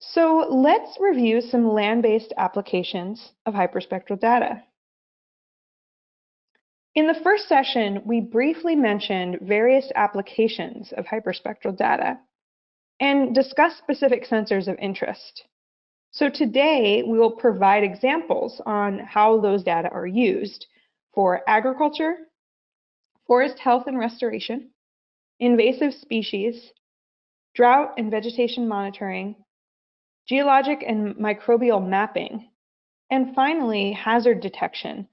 So let's review some land-based applications of hyperspectral data. In the first session, we briefly mentioned various applications of hyperspectral data and discussed specific sensors of interest. So today, we will provide examples on how those data are used for agriculture, forest health and restoration, invasive species, drought and vegetation monitoring, geologic and microbial mapping, and finally, hazard detection,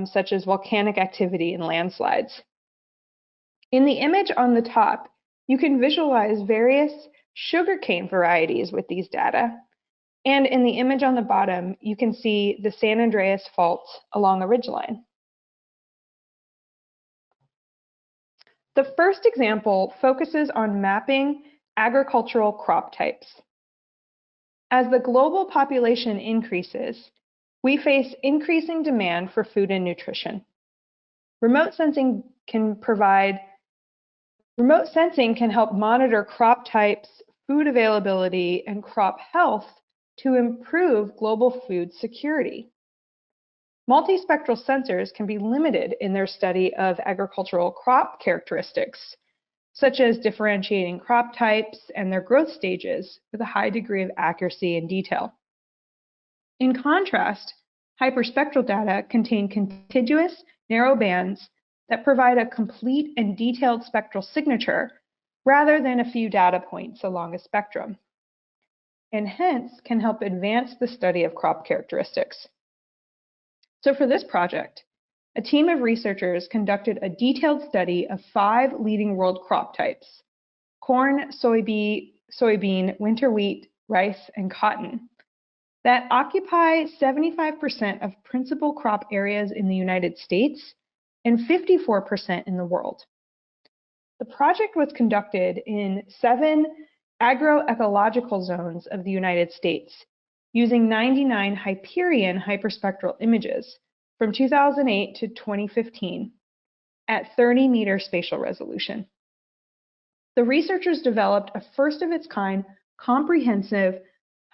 such as volcanic activity and landslides. In the image on the top, you can visualize various sugarcane varieties with these data. And in the image on the bottom, you can see the San Andreas Fault along a ridgeline. The first example focuses on mapping agricultural crop types. As the global population increases, we face increasing demand for food and nutrition. Remote sensing can help monitor crop types, food availability, and crop health to improve global food security. Multispectral sensors can be limited in their study of agricultural crop characteristics, such as differentiating crop types and their growth stages with a high degree of accuracy and detail. In contrast, hyperspectral data contain contiguous, narrow bands that provide a complete and detailed spectral signature rather than a few data points along a spectrum, and hence can help advance the study of crop characteristics. So for this project, a team of researchers conducted a detailed study of 5 leading world crop types: corn, soybean, winter wheat, rice, and cotton, that occupy 75% of principal crop areas in the United States and 54% in the world. The project was conducted in 7 agroecological zones of the United States, using 99 Hyperion hyperspectral images from 2008 to 2015 at 30-meter spatial resolution. The researchers developed a first-of-its-kind comprehensive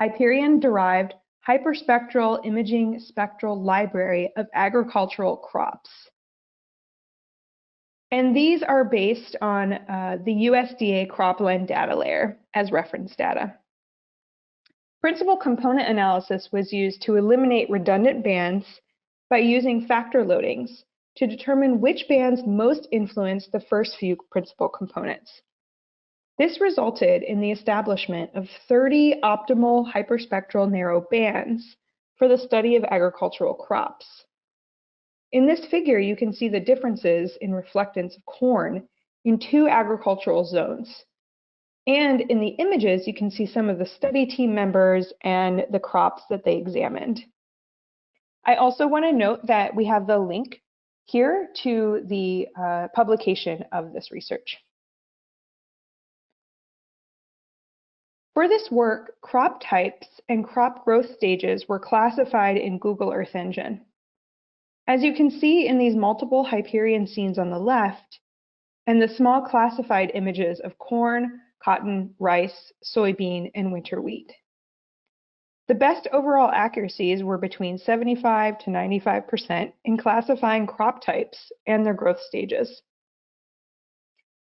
Hyperion-derived hyperspectral imaging spectral library of agricultural crops. And these are based on the USDA cropland data layer as reference data. Principal component analysis was used to eliminate redundant bands by using factor loadings to determine which bands most influence the first few principal components. This resulted in the establishment of 30 optimal hyperspectral narrow bands for the study of agricultural crops. In this figure, you can see the differences in reflectance of corn in 2 agricultural zones. And in the images, you can see some of the study team members and the crops that they examined. I also want to note that we have the link here to the publication of this research. For this work, crop types and crop growth stages were classified in Google Earth Engine. As you can see in these multiple Hyperion scenes on the left, and the small classified images of corn, cotton, rice, soybean, and winter wheat. The best overall accuracies were between 75 to 95% in classifying crop types and their growth stages.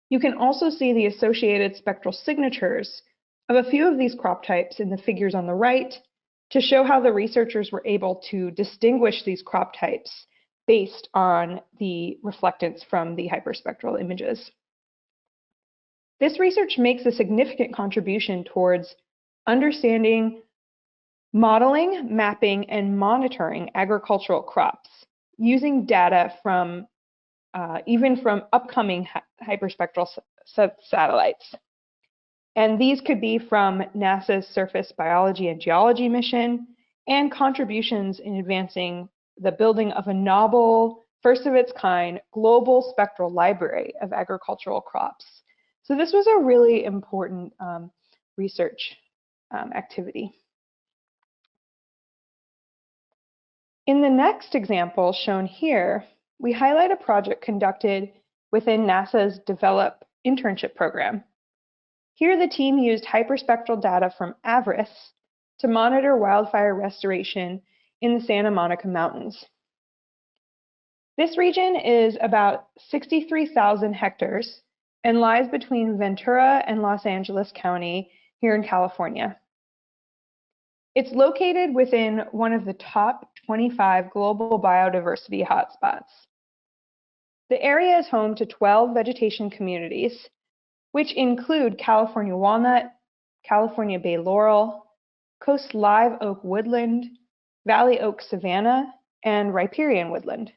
You can also see the associated spectral signatures of a few of these crop types in the figures on the right to show how the researchers were able to distinguish these crop types based on the reflectance from the hyperspectral images. This research makes a significant contribution towards understanding, modeling, mapping, and monitoring agricultural crops using data from even from upcoming hyperspectral satellites. And these could be from NASA's Surface Biology and Geology mission and contributions in advancing the building of a novel, first-of-its-kind global spectral library of agricultural crops. So this was a really important research activity. In the next example shown here, we highlight a project conducted within NASA's Develop internship program. Here the team used hyperspectral data from AVRIS to monitor wildfire restoration in the Santa Monica Mountains. This region is about 63,000 hectares and lies between Ventura and Los Angeles County here in California. It's located within one of the top 25 global biodiversity hotspots. The area is home to 12 vegetation communities, which include California walnut, California bay laurel, coast live oak woodland, valley oak savanna, and riparian woodland.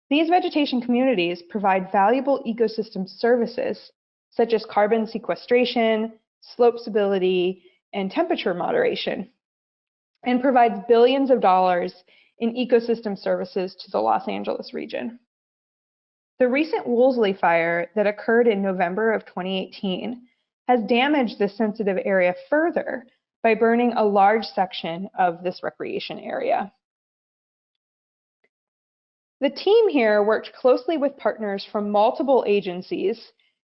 These vegetation communities provide valuable ecosystem services such as carbon sequestration, slope stability, and temperature moderation, and provides billions of dollars in ecosystem services to the Los Angeles region. The recent Woolsey fire that occurred in November of 2018 has damaged this sensitive area further by burning a large section of this recreation area. The team here worked closely with partners from multiple agencies,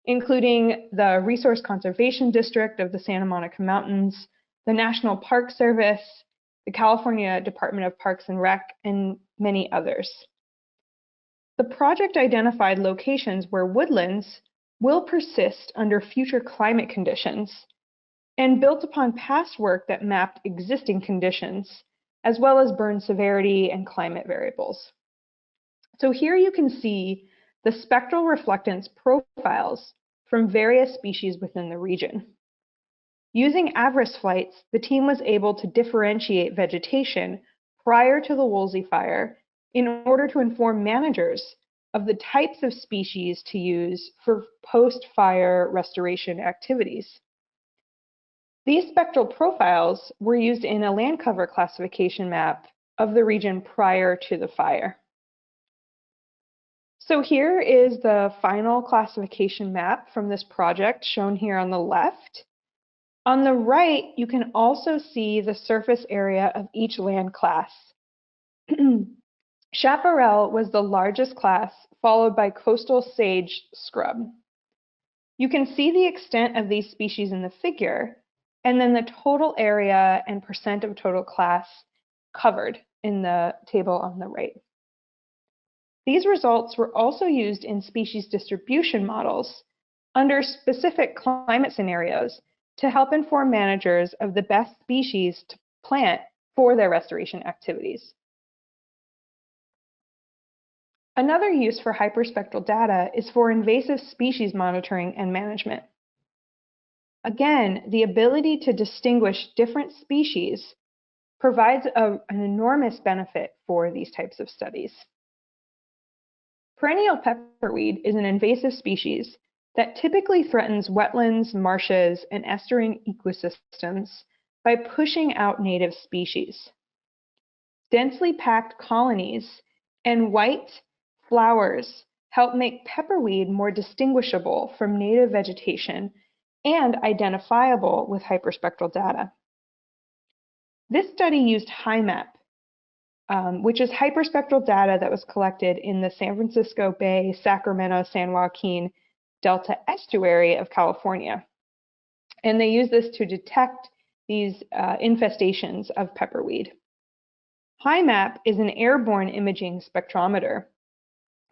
including the Resource Conservation District of the Santa Monica Mountains, the National Park Service, the California Department of Parks and Rec, and many others. The project identified locations where woodlands will persist under future climate conditions and built upon past work that mapped existing conditions, as well as burn severity and climate variables. So here you can see the spectral reflectance profiles from various species within the region. Using AVRIS flights, the team was able to differentiate vegetation prior to the Woolsey fire in order to inform managers of the types of species to use for post-fire restoration activities. These spectral profiles were used in a land cover classification map of the region prior to the fire. So here is the final classification map from this project shown here on the left. On the right, you can also see the surface area of each land class. Chaparral was the largest class, followed by coastal sage scrub. You can see the extent of these species in the figure, and then the total area and percent of total class covered in the table on the right. These results were also used in species distribution models under specific climate scenarios to help inform managers of the best species to plant for their restoration activities. Another use for hyperspectral data is for invasive species monitoring and management. Again, the ability to distinguish different species provides an enormous benefit for these types of studies. Perennial pepperweed is an invasive species that typically threatens wetlands, marshes, and estuarine ecosystems by pushing out native species. Densely packed colonies and white flowers help make pepperweed more distinguishable from native vegetation and identifiable with hyperspectral data. This study used HIMAP, which is hyperspectral data that was collected in the San Francisco Bay, Sacramento, San Joaquin Delta estuary of California. And they use this to detect these infestations of pepperweed. HIMAP is an airborne imaging spectrometer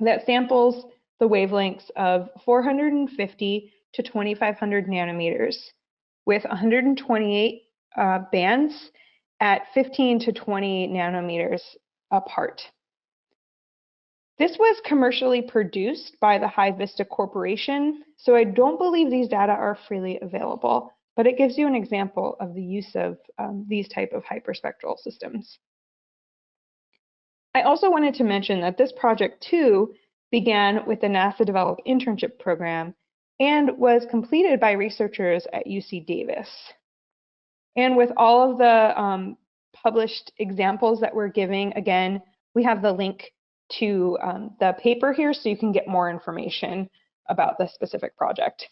that samples the wavelengths of 450 to 2500 nanometers with 128 bands at 15 to 20 nanometers apart. This was commercially produced by the High Vista Corporation, so I don't believe these data are freely available, but it gives you an example of the use of these type of hyperspectral systems. I also wanted to mention that this project too began with the NASA Develop Internship Program and was completed by researchers at UC Davis. And with all of the published examples that we're giving, again, we have the link to the paper here so you can get more information about the specific project.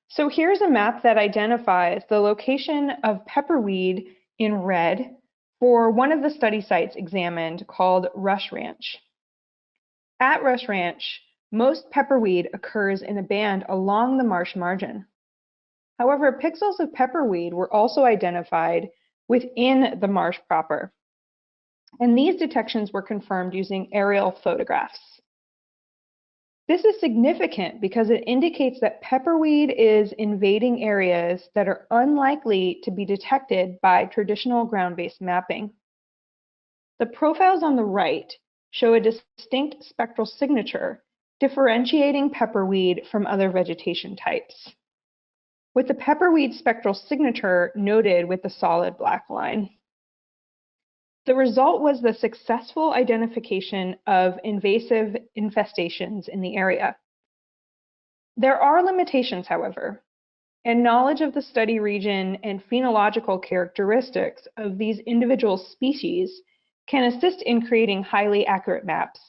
So here's a map that identifies the location of pepperweed in red for one of the study sites examined called Rush Ranch. At Rush Ranch, most pepperweed occurs in a band along the marsh margin. However, pixels of pepperweed were also identified within the marsh proper, and these detections were confirmed using aerial photographs. This is significant because it indicates that pepperweed is invading areas that are unlikely to be detected by traditional ground-based mapping. The profiles on the right show a distinct spectral signature differentiating pepperweed from other vegetation types, with the pepperweed spectral signature noted with the solid black line. The result was the successful identification of invasive infestations in the area. There are limitations, however, and knowledge of the study region and phenological characteristics of these individual species can assist in creating highly accurate maps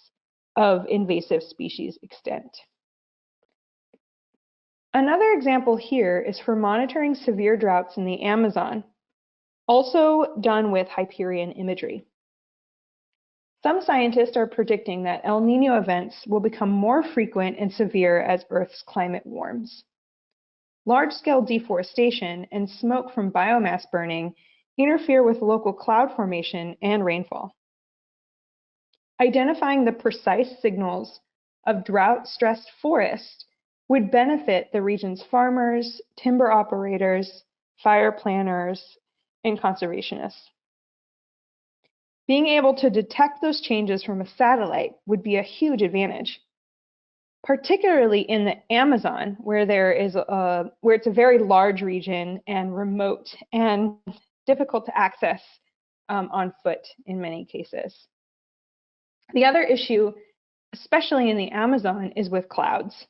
of invasive species extent. Another example here is for monitoring severe droughts in the Amazon, also done with Hyperion imagery. Some scientists are predicting that El Niño events will become more frequent and severe as Earth's climate warms. Large-scale deforestation and smoke from biomass burning interfere with local cloud formation and rainfall. Identifying the precise signals of drought-stressed forests would benefit the region's farmers, timber operators, fire planners, and conservationists. Being able to detect those changes from a satellite would be a huge advantage, particularly in the Amazon, where it's a very large region and remote and difficult to access on foot in many cases. The other issue, especially in the Amazon, is with clouds.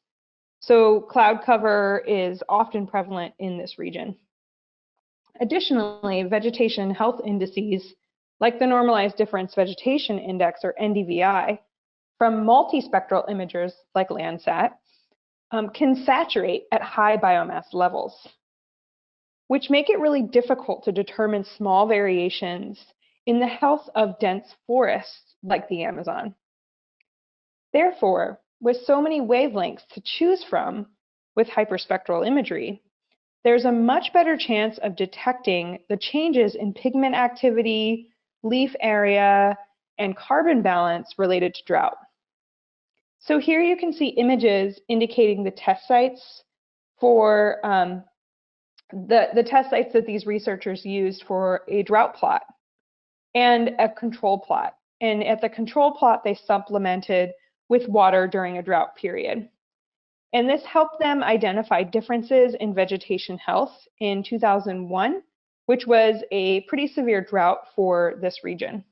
So cloud cover is often prevalent in this region. Additionally, vegetation health indices, like the Normalized Difference Vegetation Index, or NDVI, from multispectral imagers like Landsat, can saturate at high biomass levels, which make it really difficult to determine small variations in the health of dense forests like the Amazon. Therefore, with so many wavelengths to choose from with hyperspectral imagery, there's a much better chance of detecting the changes in pigment activity, leaf area, and carbon balance related to drought. So here you can see images indicating the test sites for the test sites that these researchers used for a drought plot and a control plot. And at the control plot, they supplemented with water during a drought period. And this helped them identify differences in vegetation health in 2001, which was a pretty severe drought for this region.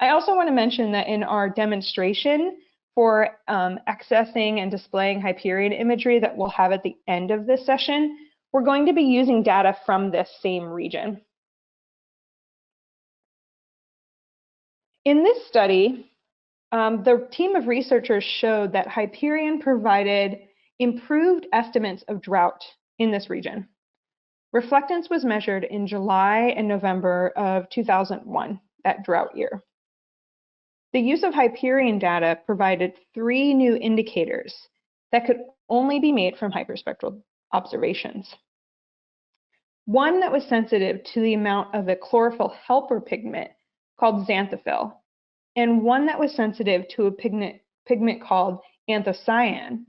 I also want to mention that in our demonstration for accessing and displaying Hyperion imagery that we'll have at the end of this session, we're going to be using data from this same region. In this study, the team of researchers showed that Hyperion provided improved estimates of drought in this region. Reflectance was measured in July and November of 2001, that drought year. The use of Hyperion data provided 3 new indicators that could only be made from hyperspectral observations. One that was sensitive to the amount of a chlorophyll helper pigment called xanthophyll, and one that was sensitive to a pigment called anthocyan,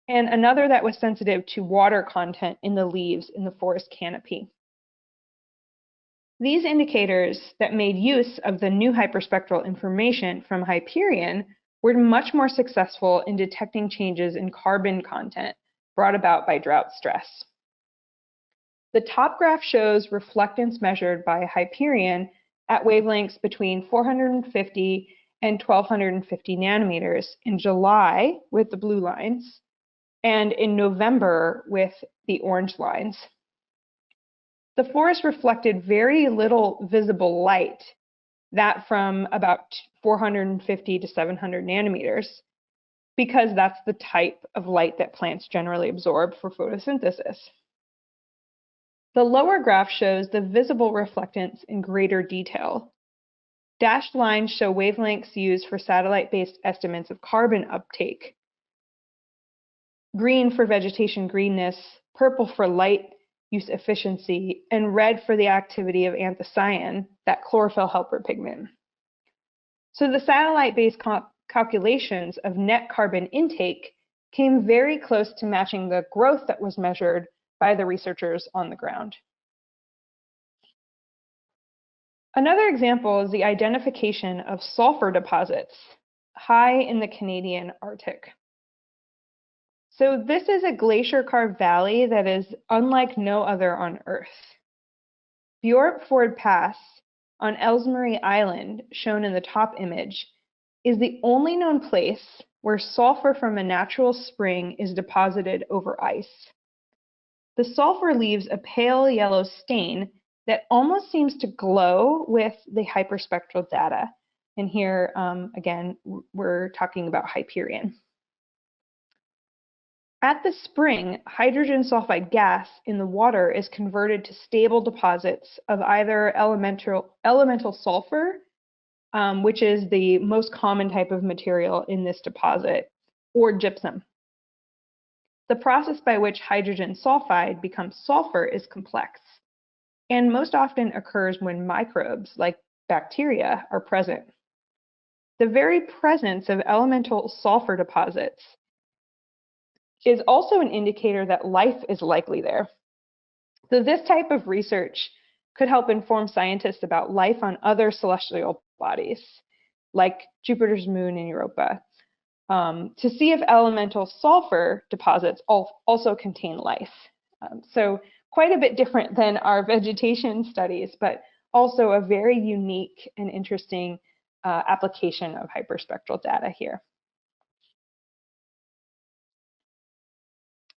and another that was sensitive to water content in the leaves in the forest canopy. These indicators that made use of the new hyperspectral information from Hyperion were much more successful in detecting changes in carbon content brought about by drought stress. The top graph shows reflectance measured by Hyperion at wavelengths between 450 and 1250 nanometers in July with the blue lines, and in November with the orange lines. The forest reflected very little visible light, that from about 450 to 700 nanometers, because that's the type of light that plants generally absorb for photosynthesis. The lower graph shows the visible reflectance in greater detail. Dashed lines show wavelengths used for satellite-based estimates of carbon uptake. green for vegetation greenness, purple for light use efficiency, and red for the activity of anthocyanin, that chlorophyll helper pigment. So the satellite-based calculations of net carbon intake came very close to matching the growth that was measured by the researchers on the ground. Another example is the identification of sulfur deposits high in the Canadian Arctic. So this is a glacier-carved valley that is unlike no other on Earth. Bjorp Ford Pass on Ellesmere Island, shown in the top image, is the only known place where sulfur from a natural spring is deposited over ice. The sulfur leaves a pale yellow stain that almost seems to glow with the hyperspectral data. And here, again, we're talking about Hyperion. At the spring, hydrogen sulfide gas in the water is converted to stable deposits of either elemental sulfur, which is the most common type of material in this deposit, or gypsum. The process by which hydrogen sulfide becomes sulfur is complex, and most often occurs when microbes, like bacteria, are present. The very presence of elemental sulfur deposits is also an indicator that life is likely there. So this type of research could help inform scientists about life on other celestial bodies, like Jupiter's moon and Europa, to see if elemental sulfur deposits also contain life. So quite a bit different than our vegetation studies, but also a very unique and interesting application of hyperspectral data here.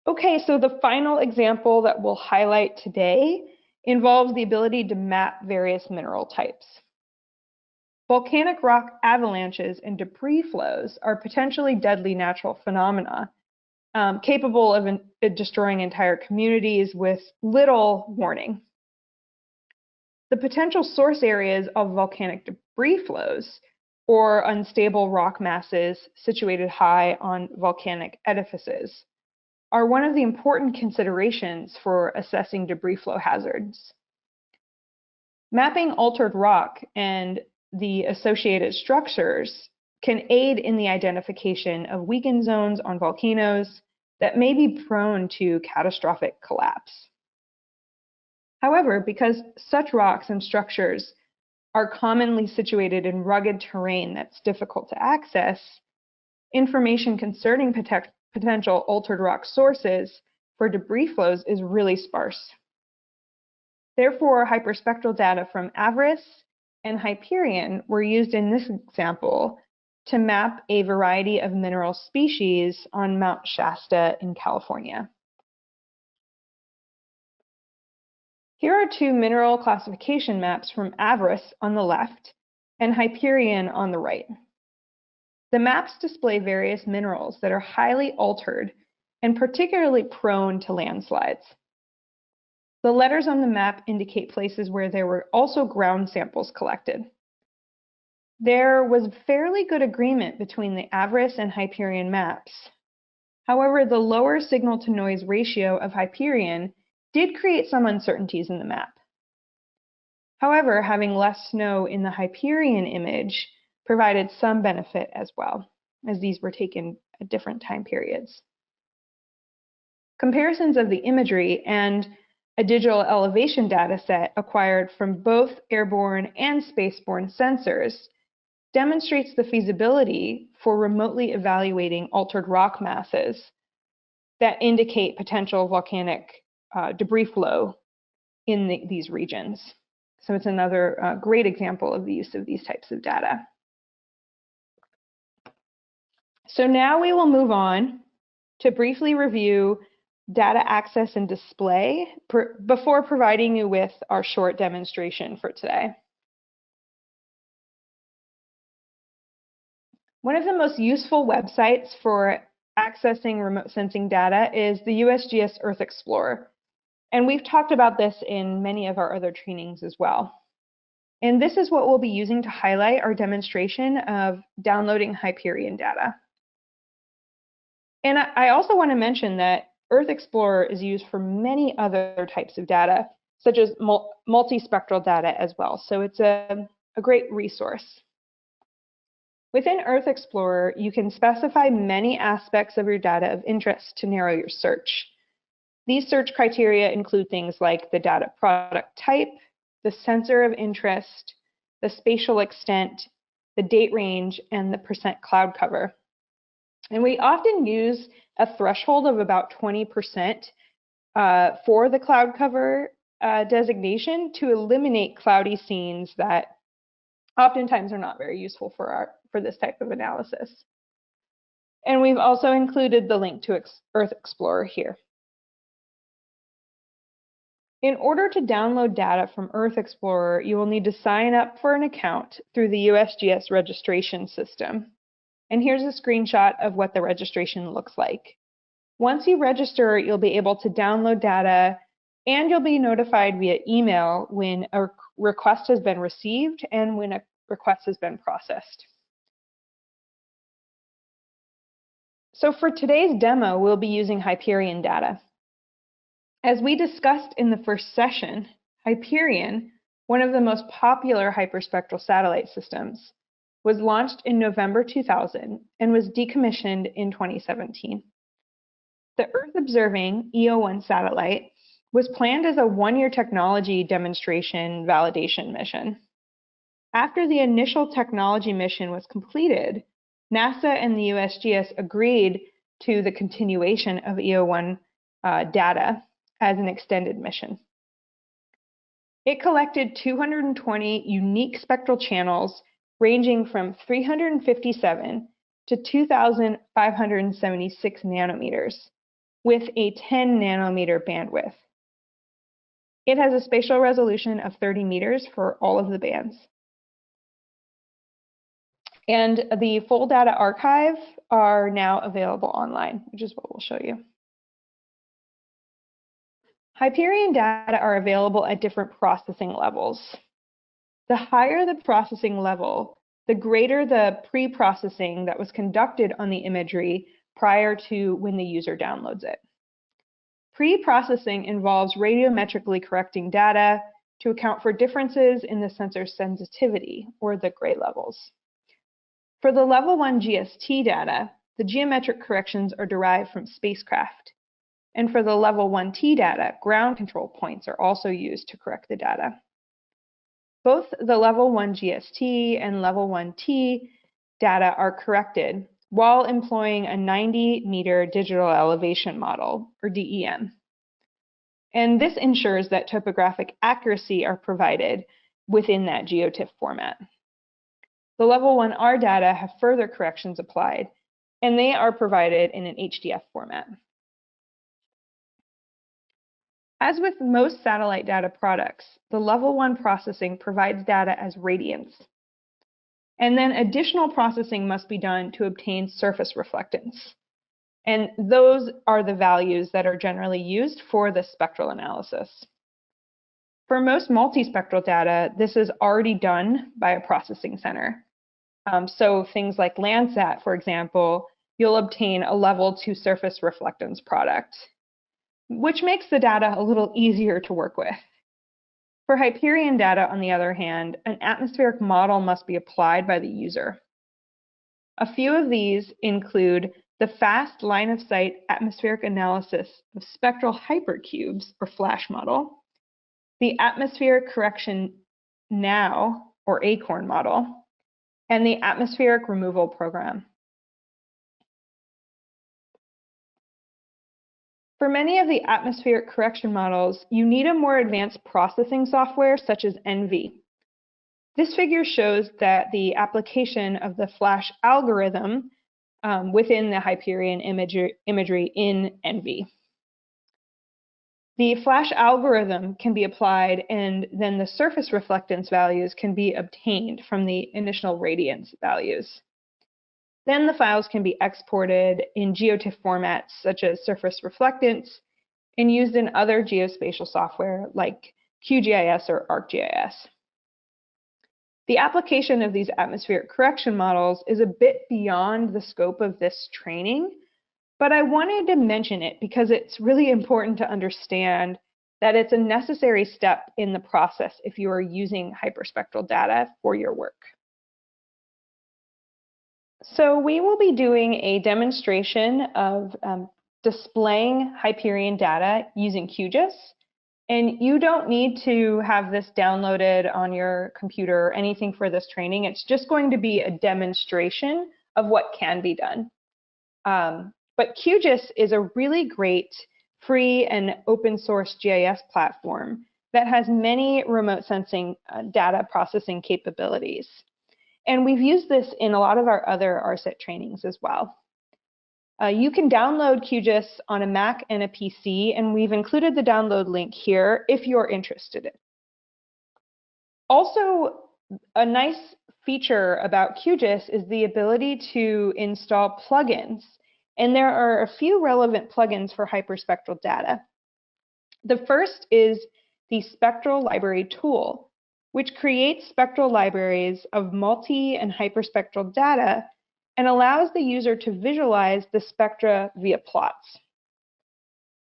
Okay, so the final example that we'll highlight today involves the ability to map various mineral types. Volcanic rock avalanches and debris flows are potentially deadly natural phenomena, capable of destroying entire communities with little warning. The potential source areas of volcanic debris flows, or unstable rock masses situated high on volcanic edifices, are one of the important considerations for assessing debris flow hazards. Mapping altered rock and the associated structures can aid in the identification of weakened zones on volcanoes that may be prone to catastrophic collapse. However, because such rocks and structures are commonly situated in rugged terrain that's difficult to access, information concerning potential altered rock sources for debris flows is really sparse. Therefore, hyperspectral data from Avarice and Hyperion were used in this example to map a variety of mineral species on Mount Shasta in California. Here are two mineral classification maps from Avarice on the left and Hyperion on the right. The maps display various minerals that are highly altered and particularly prone to landslides. The letters on the map indicate places where there were also ground samples collected. There was fairly good agreement between the Avarice and Hyperion maps. However, the lower signal-to-noise ratio of Hyperion did create some uncertainties in the map. However, having less snow in the Hyperion image provided some benefit as well, as these were taken at different time periods. Comparisons of the imagery and a digital elevation data set acquired from both airborne and spaceborne sensors demonstrates the feasibility for remotely evaluating altered rock masses that indicate potential volcanic debris flow in these regions. So it's another great example of the use of these types of data. So now we will move on to briefly review data access and display before providing you with our short demonstration for today. One of the most useful websites for accessing remote sensing data is the USGS Earth Explorer. And we've talked about this in many of our other trainings as well. And this is what we'll be using to highlight our demonstration of downloading Hyperion data. And I also want to mention that Earth Explorer is used for many other types of data, such as multispectral data as well. So it's a great resource. Within Earth Explorer, you can specify many aspects of your data of interest to narrow your search. These search criteria include things like the data product type, the sensor of interest, the spatial extent, the date range, and the % cloud cover. And we often use a threshold of about 20% for the cloud cover designation to eliminate cloudy scenes that oftentimes are not very useful for this type of analysis. And we've also included the link to Earth Explorer here. In order to download data from Earth Explorer, you will need to sign up for an account through the USGS registration system. And here's a screenshot of what the registration looks like. Once you register, you'll be able to download data, and you'll be notified via email when a request has been received and when a request has been processed. So for today's demo, we'll be using Hyperion data. As we discussed in the first session, Hyperion, one of the most popular hyperspectral satellite systems, was launched in November 2000 and was decommissioned in 2017. The Earth-observing EO1 satellite was planned as a one-year technology demonstration validation mission. After the initial technology mission was completed, NASA and the USGS agreed to the continuation of EO1 data as an extended mission. It collected 220 unique spectral channels ranging from 357 to 2,576 nanometers with a 10 nanometer bandwidth. It has a spatial resolution of 30 meters for all of the bands. And the full data archive are now available online, which is what we'll show you. Hyperion data are available at different processing levels. The higher the processing level, the greater the pre-processing that was conducted on the imagery prior to when the user downloads it. Pre-processing involves radiometrically correcting data to account for differences in the sensor's sensitivity, or the gray levels. For the level 1 GST data, the geometric corrections are derived from spacecraft. And for the level 1T data, ground control points are also used to correct the data. Both the level 1 GST and level 1T data are corrected while employing a 90-meter digital elevation model, or DEM. And this ensures that topographic accuracy are provided within that GeoTIFF format. The level 1R data have further corrections applied, and they are provided in an HDF format. As with most satellite data products, the level 1 processing provides data as radiance. And then additional processing must be done to obtain surface reflectance. And those are the values that are generally used for the spectral analysis. For most multispectral data, this is already done by a processing center. So things like Landsat, for example, you'll obtain a level 2 surface reflectance product, which makes the data a little easier to work with. For Hyperion data, on the other hand, an atmospheric model must be applied by the user. A few of these include the fast line-of-sight atmospheric analysis of spectral hypercubes, or FLASH model, the atmospheric correction now, or ACORN model, and the atmospheric removal program. For many of the atmospheric correction models, you need a more advanced processing software such as ENVI. This figure shows that the application of the FLASH algorithm within the Hyperion imagery in ENVI. The FLASH algorithm can be applied, and then the surface reflectance values can be obtained from the initial radiance values. Then the files can be exported in GeoTIFF formats such as surface reflectance and used in other geospatial software like QGIS or ArcGIS. The application of these atmospheric correction models is a bit beyond the scope of this training, But I wanted to mention it because it's really important to understand that it's a necessary step in the process if you are using hyperspectral data for your work. So we will be doing a demonstration of displaying Hyperion data using QGIS. And you don't need to have this downloaded on your computer or anything for this training. It's just going to be a demonstration of what can be done. But QGIS is a really great free and open source GIS platform that has many remote sensing data processing capabilities. And we've used this in a lot of our other RSET trainings as well. You can download QGIS on a Mac and a PC, and we've included the download link here if you're interested in. Also, a nice feature about QGIS is the ability to install plugins, and there are a few relevant plugins for hyperspectral data. The first is the Spectral Library tool, which creates spectral libraries of multi and hyperspectral data and allows the user to visualize the spectra via plots.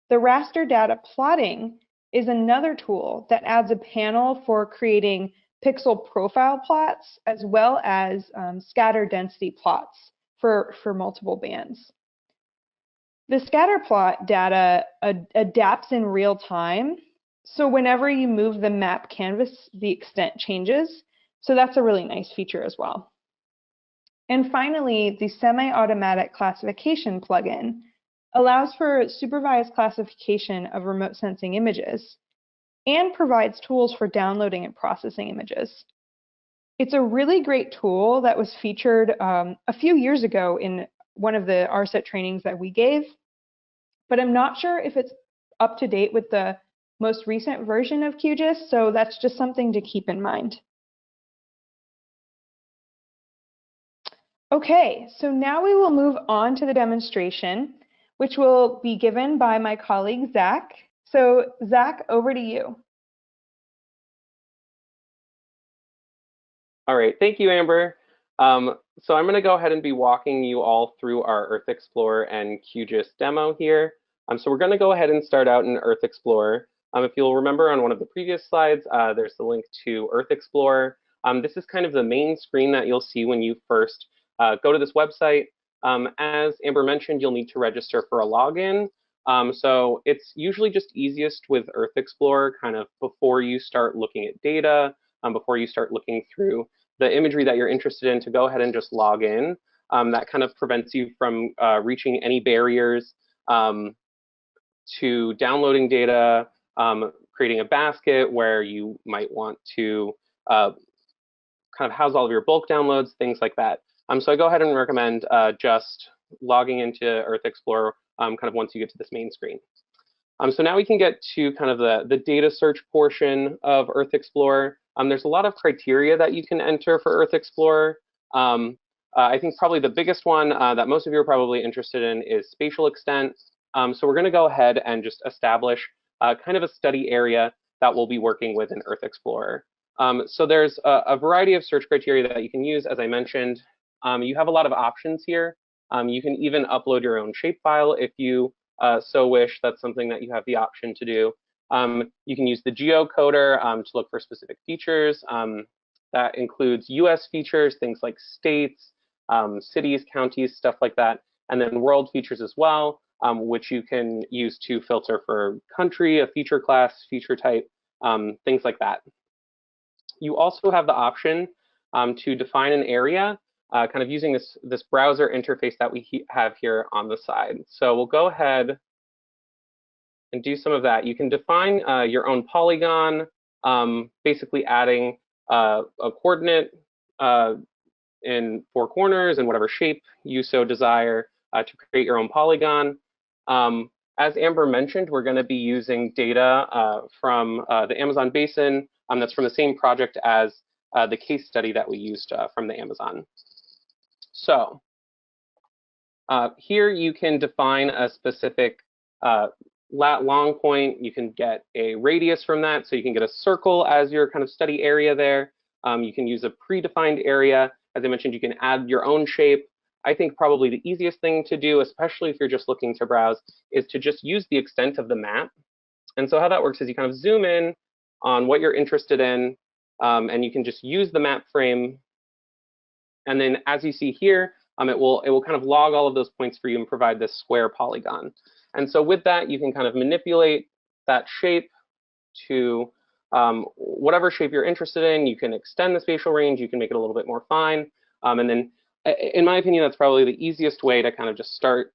The raster data plotting is another tool that adds a panel for creating pixel profile plots as well as scatter density plots for multiple bands. The scatter plot data adapts in real time, so whenever you move the map canvas, the extent changes. So that's a really nice feature as well. And finally, the semi-automatic classification plugin allows for supervised classification of remote sensing images and provides tools for downloading and processing images. It's a really great tool that was featured a few years ago in one of the RSET trainings that we gave, but I'm not sure if it's up to date with the most recent version of QGIS, so that's just something to keep in mind. Okay, so now we will move on to the demonstration, which will be given by my colleague, Zach. So Zach, over to you. All right, thank you, Amber. So I'm gonna go ahead and be walking you all through our Earth Explorer and QGIS demo here. So we're gonna go ahead and start out in Earth Explorer. If you'll remember on one of the previous slides, there's the link to Earth Explorer. This is kind of the main screen that you'll see when you first go to this website. As Amber mentioned, you'll need to register for a login. So it's usually just easiest with Earth Explorer kind of before you start looking at data, before you start looking through the imagery that you're interested in, to go ahead and just log in. That kind of prevents you from reaching any barriers to downloading data, creating a basket where you might want to kind of house all of your bulk downloads, things like that. So I go ahead and recommend just logging into Earth Explorer kind of once you get to this main screen. So now we can get to kind of the data search portion of Earth Explorer. There's a lot of criteria that you can enter for Earth Explorer. I think probably the biggest one that most of you are probably interested in is spatial extent. So we're going to go ahead and just establish kind of a study area that we'll be working with in Earth Explorer. So there's a variety of search criteria that you can use, as I mentioned. You have a lot of options here. You can even upload your own shapefile if you so wish. That's something that you have the option to do. You can use the geocoder to look for specific features. That includes US features, things like states, cities, counties, stuff like that, and then world features as well, which you can use to filter for country, a feature class, feature type, things like that. You also have the option to define an area, kind of using this browser interface that we have here on the side. So we'll go ahead and do some of that. You can define your own polygon, basically adding a coordinate in 4 corners and whatever shape you so desire to create your own polygon. As Amber mentioned, we're going to be using data from the Amazon basin that's from the same project as the case study that we used from the Amazon. So here you can define a specific lat long point. You can get a radius from that, so you can get a circle as your kind of study area there. You can use a predefined area. As I mentioned, you can add your own shape. I think probably the easiest thing to do, especially if you're just looking to browse, is to just use the extent of the map. And so how that works is you kind of zoom in on what you're interested in, and you can just use the map frame. And then as you see here, it will kind of log all of those points for you and provide this square polygon. And so with that, you can kind of manipulate that shape to whatever shape you're interested in. You can extend the spatial range, you can make it a little bit more fine. And then in my opinion, that's probably the easiest way to kind of just start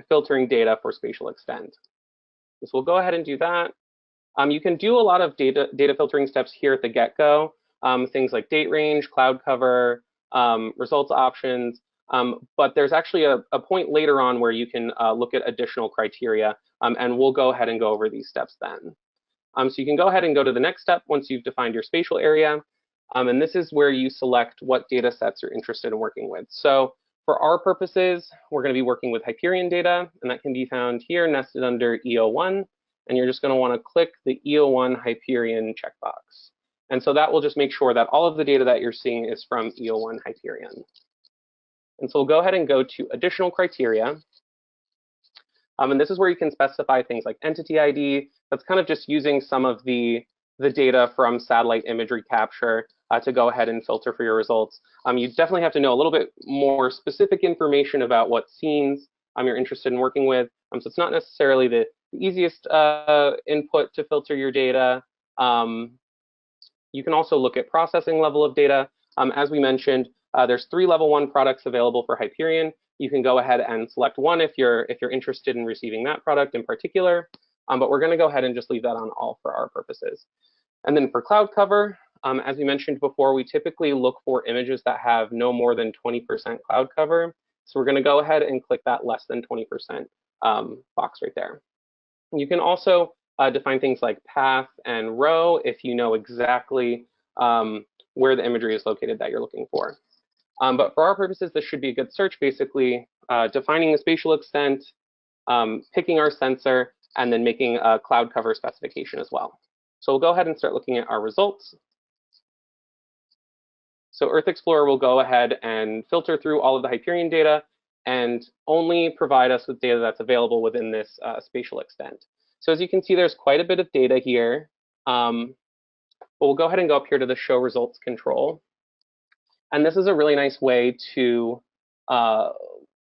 filtering data for spatial extent. So we'll go ahead and do that. You can do a lot of data filtering steps here at the get-go, things like date range, cloud cover, results options, but there's actually a point later on where you can look at additional criteria, and we'll go ahead and go over these steps then. So you can go ahead and go to the next step once you've defined your spatial area, and this is where you select what data sets you're interested in working with. So for our purposes, we're going to be working with Hyperion data, and that can be found here nested under EO1, and you're just going to want to click the EO1 Hyperion checkbox. And so that will just make sure that all of the data that you're seeing is from EO1 Hyperion. And so we'll go ahead and go to additional criteria. And this is where you can specify things like entity ID. That's kind of just using some of the data from satellite imagery capture to go ahead and filter for your results. You definitely have to know a little bit more specific information about what scenes you're interested in working with. So it's not necessarily the easiest input to filter your data. You can also look at processing level of data. As we mentioned, there's 3 level 1 products available for Hyperion. You can go ahead and select one if you're interested in receiving that product in particular. But we're going to go ahead and just leave that on all for our purposes. And then for cloud cover, as we mentioned before, we typically look for images that have no more than 20% cloud cover. So we're going to go ahead and click that less than 20% box right there. You can also define things like path and row if you know exactly where the imagery is located that you're looking for. But for our purposes, this should be a good search, basically defining the spatial extent, picking our sensor, and then making a cloud cover specification as well. So we'll go ahead and start looking at our results. So Earth Explorer will go ahead and filter through all of the Hyperion data and only provide us with data that's available within this spatial extent. So as you can see, there's quite a bit of data here. But we'll go ahead and go up here to the Show Results control. And this is a really nice way to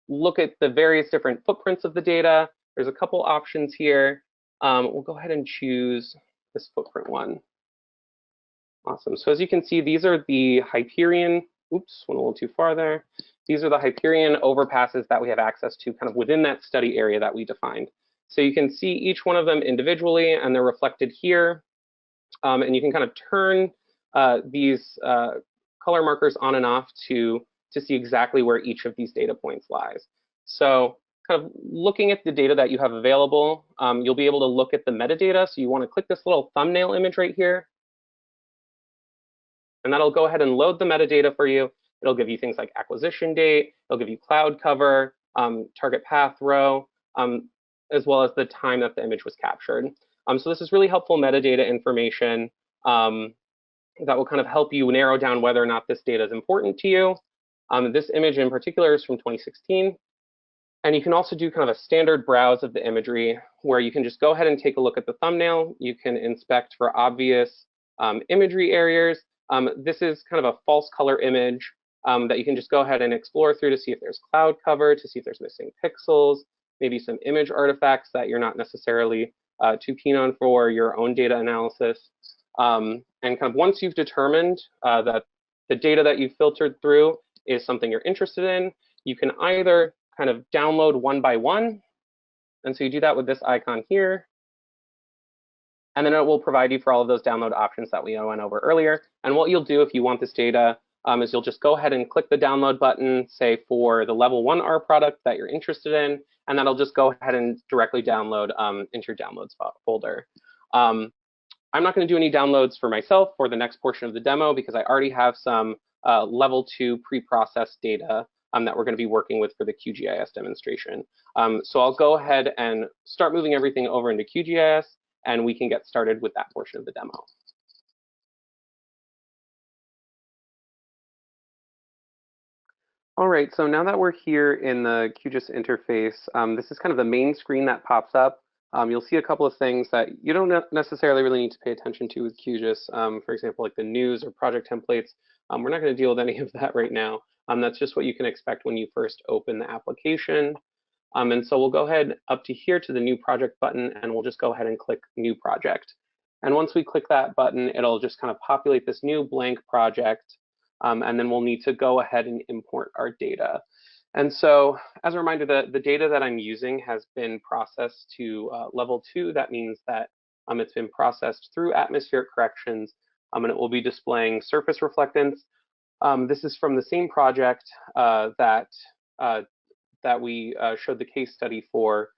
look at the various different footprints of the data. There's a couple options here. We'll go ahead and choose this footprint one. Awesome. So as you can see, these are the Hyperion, oops, went a little too far there. These are the Hyperion overpasses that we have access to kind of within that study area that we defined. So you can see each one of them individually, and they're reflected here. And you can kind of turn these color markers on and off to see exactly where each of these data points lies. So kind of looking at the data that you have available, you'll be able to look at the metadata. So you want to click this little thumbnail image right here. And that'll go ahead and load the metadata for you. It'll give you things like acquisition date. It'll give you cloud cover, target path row, as well as the time that the image was captured. So this is really helpful metadata information that will kind of help you narrow down whether or not this data is important to you. This image in particular is from 2016. And you can also do kind of a standard browse of the imagery where you can just go ahead and take a look at the thumbnail. You can inspect for obvious imagery areas. This is kind of a false color image that you can just go ahead and explore through to see if there's cloud cover, to see if there's missing pixels, maybe some image artifacts that you're not necessarily too keen on for your own data analysis. And kind of once you've determined that the data that you've filtered through is something you're interested in, you can either kind of download one by one. And so you do that with this icon here. And then it will provide you for all of those download options that we went over earlier. And what you'll do if you want this data is you'll just go ahead and click the download button, say for the level 1R product that you're interested in, and that'll just go ahead and directly download into your downloads folder. I'm not going to do any downloads for myself for the next portion of the demo because I already have some level 2 pre-processed data that we're going to be working with for the QGIS demonstration. So I'll go ahead and start moving everything over into QGIS, and we can get started with that portion of the demo. All right, so now that we're here in the QGIS interface, this is kind of the main screen that pops up. You'll see a couple of things that you don't necessarily really need to pay attention to with QGIS. For example, like the news or project templates. We're not going to deal with any of that right now. That's just what you can expect when you first open the application. And so we'll go ahead up to here to the new project button, and we'll just go ahead and click new project. And once we click that button, it'll just kind of populate this new blank project. And then we'll need to go ahead and import our data. And so as a reminder, the data that I'm using has been processed to level 2. That means that it's been processed through atmospheric corrections, and it will be displaying surface reflectance. This is from the same project that we showed the case study for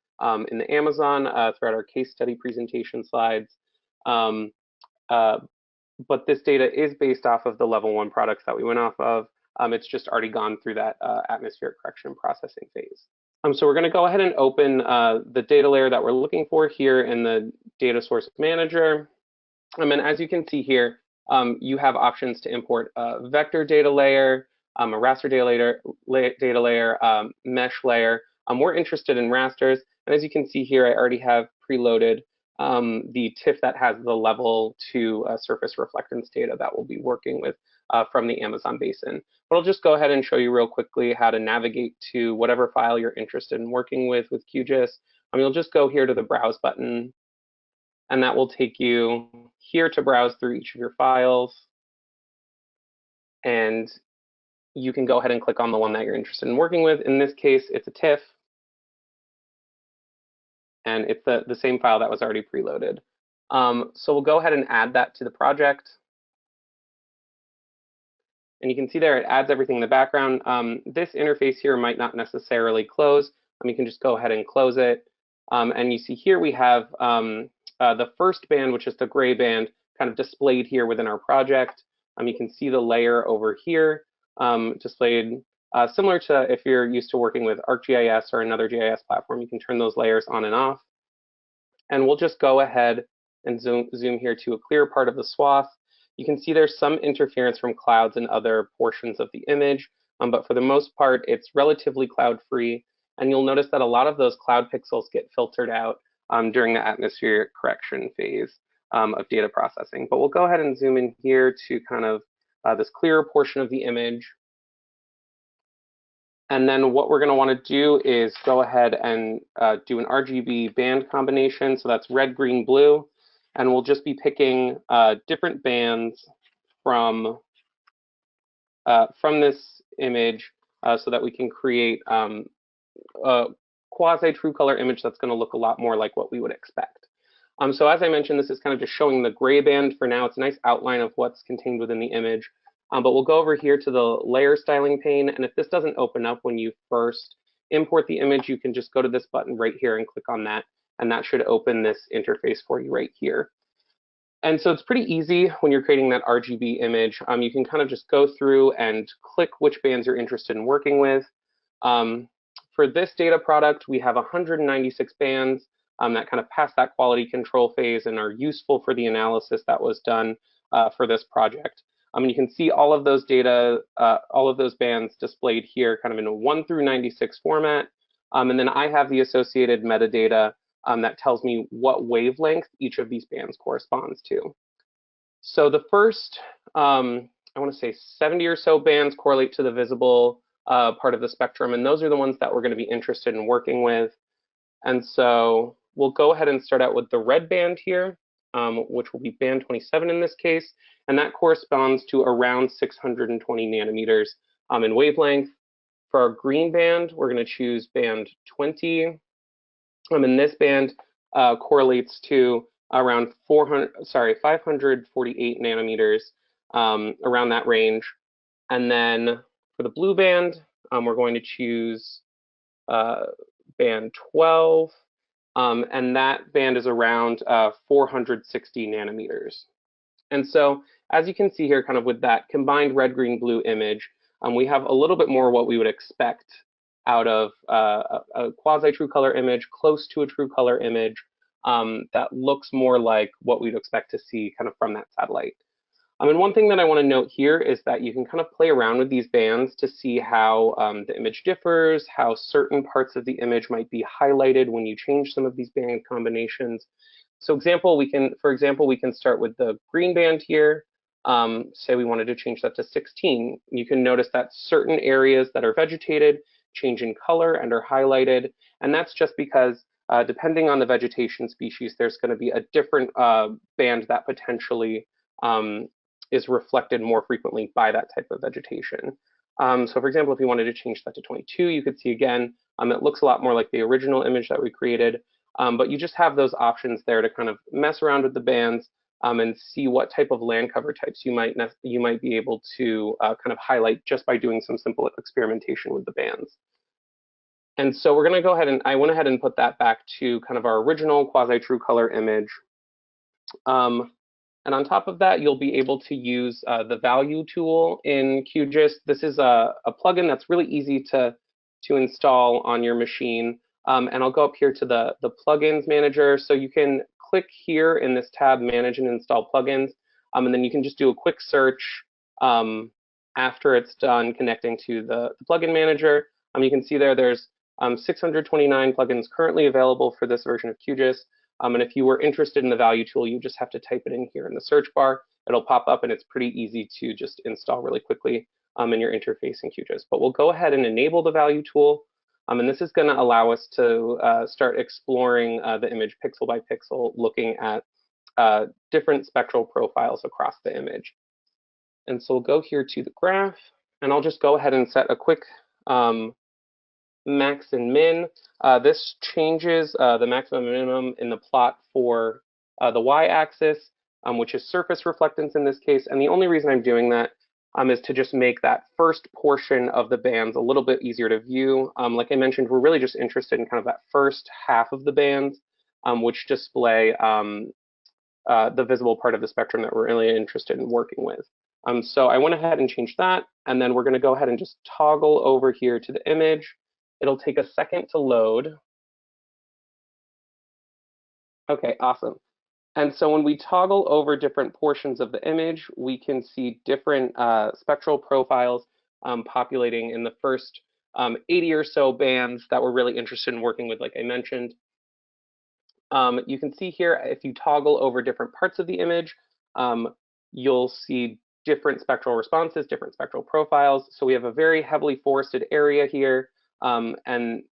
in the Amazon throughout our case study presentation slides. But this data is based off of the level 1 products that we went off of. It's just already gone through that atmospheric correction processing phase. So we're going to go ahead and open the data layer that we're looking for here in the data source manager. And as you can see here, you have options to import a vector data layer, a raster data layer, mesh layer. We're interested in rasters. And as you can see here, I already have preloaded the TIFF that has the level 2 surface reflectance data that we'll be working with from the Amazon basin. But I'll just go ahead and show you real quickly how to navigate to whatever file you're interested in working with QGIS. You'll just go here to the Browse button, and that will take you here to browse through each of your files. And you can go ahead and click on the one that you're interested in working with. In this case, it's a TIFF. And it's the same file that was already preloaded. So we'll go ahead and add that to the project. And you can see there it adds everything in the background. This interface here might not necessarily close. You can just go ahead and close it. And you see here we have the first band, which is the gray band, kind of displayed here within our project. You can see the layer over here displayed similar to if you're used to working with ArcGIS or another GIS platform. You can turn those layers on and off. And we'll just go ahead and zoom here to a clear part of the swath. You can see there's some interference from clouds and other portions of the image, but for the most part, it's relatively cloud-free. And you'll notice that a lot of those cloud pixels get filtered out during the atmospheric correction phase of data processing. But we'll go ahead and zoom in here to kind of this clearer portion of the image. And then what we're going to want to do is go ahead and do an RGB band combination. So that's red, green, blue. And we'll just be picking different bands from this image so that we can create a quasi-true color image that's going to look a lot more like what we would expect. So as I mentioned, this is kind of just showing the gray band for now. It's a nice outline of what's contained within the image. But we'll go over here to the layer styling pane. And if this doesn't open up when you first import the image, you can just go to this button right here and click on that. And that should open this interface for you right here. And so it's pretty easy when you're creating that RGB image. You can kind of just go through and click which bands you're interested in working with. For this data product, we have 196 bands that kind of pass that quality control phase and are useful for the analysis that was done for this project. You can see all of those data, all of those bands displayed here kind of in a 1 through 96 format. And then I have the associated metadata that tells me what wavelength each of these bands corresponds to. So the first, I want to say 70 or so bands correlate to the visible part of the spectrum, and those are the ones that we're going to be interested in working with. And so we'll go ahead and start out with the red band here, which will be band 27 in this case, and that corresponds to around 620 nanometers in wavelength. For our green band, we're going to choose band 20. And this band correlates to around 548 nanometers, around that range. And then for the blue band, we're going to choose band 12, and that band is around 460 nanometers. And so as you can see here, kind of with that combined red, green, blue image, we have a little bit more what we would expect out of a quasi-true color image, close to a true color image that looks more like what we'd expect to see kind of from that satellite. And one thing that I want to note here is that you can kind of play around with these bands to see how the image differs, how certain parts of the image might be highlighted when you change some of these band combinations. So for example, we can start with the green band here. Say we wanted to change that to 16. You can notice that certain areas that are vegetated change in color and are highlighted. And that's just because depending on the vegetation species, there's going to be a different band that potentially is reflected more frequently by that type of vegetation. So for example, if you wanted to change that to 22, you could see again, it looks a lot more like the original image that we created, but you just have those options there to kind of mess around with the bands and see what type of land cover types you might be able to kind of highlight just by doing some simple experimentation with the bands. And so we're going to go ahead and I went ahead and put that back to kind of our original quasi-true color image. And on top of that, you'll be able to use the value tool in QGIS. This is a plugin that's really easy to install on your machine. And I'll go up here to the plugins manager. So you can click here in this tab, manage and install plugins. And then you can just do a quick search after it's done connecting to the plugin manager. You can see there's 629 plugins currently available for this version of QGIS. And if you were interested in the value tool, you just have to type it in here in the search bar. It'll pop up and it's pretty easy to just install really quickly in your interface in QGIS. But we'll go ahead and enable the value tool. And this is going to allow us to start exploring the image pixel by pixel, looking at different spectral profiles across the image. And so we'll go here to the graph, and I'll just go ahead and set a quick max and min. This changes the maximum and minimum in the plot for the y-axis, which is surface reflectance in this case. And the only reason I'm doing that is to just make that first portion of the bands a little bit easier to view. Like I mentioned, we're really just interested in kind of that first half of the bands, which display the visible part of the spectrum that we're really interested in working with. So I went ahead and changed that, and then we're going to go ahead and just toggle over here to the image. It'll take a second to load. Okay, awesome. And so when we toggle over different portions of the image, we can see different spectral profiles populating in the first 80 or so bands that we're really interested in working with, like I mentioned. You can see here, if you toggle over different parts of the image, you'll see different spectral responses, different spectral profiles. So we have a very heavily forested area here, and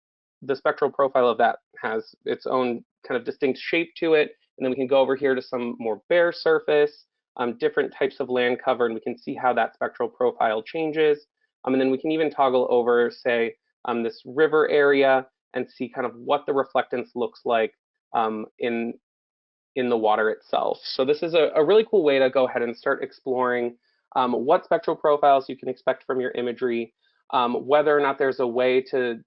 the spectral profile of that has its own kind of distinct shape to it. And then we can go over here to some more bare surface, different types of land cover, and we can see how that spectral profile changes. And then we can even toggle over, say, this river area and see kind of what the reflectance looks like in the water itself. So this is a really cool way to go ahead and start exploring what spectral profiles you can expect from your imagery, whether or not there's a way to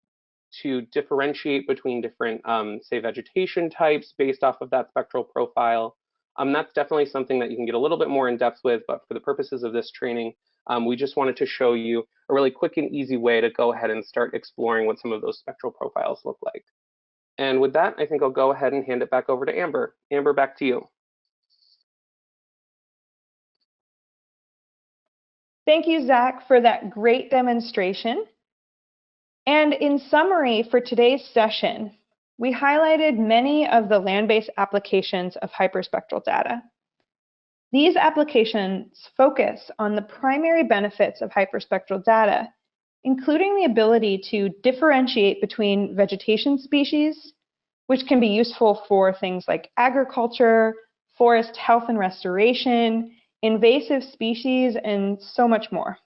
differentiate between different, say, vegetation types based off of that spectral profile. That's definitely something that you can get a little bit more in depth with, but for the purposes of this training, we just wanted to show you a really quick and easy way to go ahead and start exploring what some of those spectral profiles look like. And with that, I think I'll go ahead and hand it back over to Amber. Amber, back to you. Thank you, Zach, for that great demonstration. And in summary for today's session, we highlighted many of the land-based applications of hyperspectral data. These applications focus on the primary benefits of hyperspectral data, including the ability to differentiate between vegetation species, which can be useful for things like agriculture, forest health and restoration, invasive species, and so much more.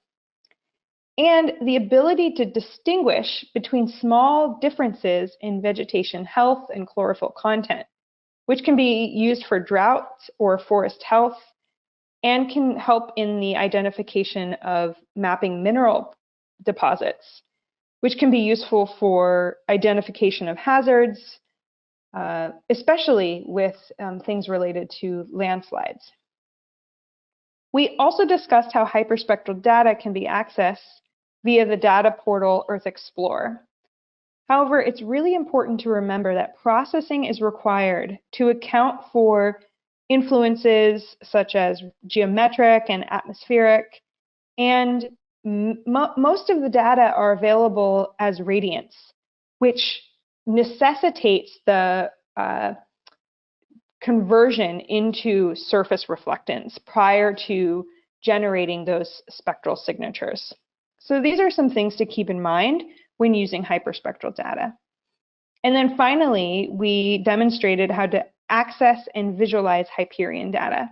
And the ability to distinguish between small differences in vegetation health and chlorophyll content, which can be used for drought or forest health, and can help in the identification of mapping mineral deposits, which can be useful for identification of hazards, especially with things related to landslides. We also discussed how hyperspectral data can be accessed via the data portal Earth Explorer. However, it's really important to remember that processing is required to account for influences such as geometric and atmospheric, and most of the data are available as radiance, which necessitates the conversion into surface reflectance prior to generating those spectral signatures. So these are some things to keep in mind when using hyperspectral data. And then finally, we demonstrated how to access and visualize Hyperion data.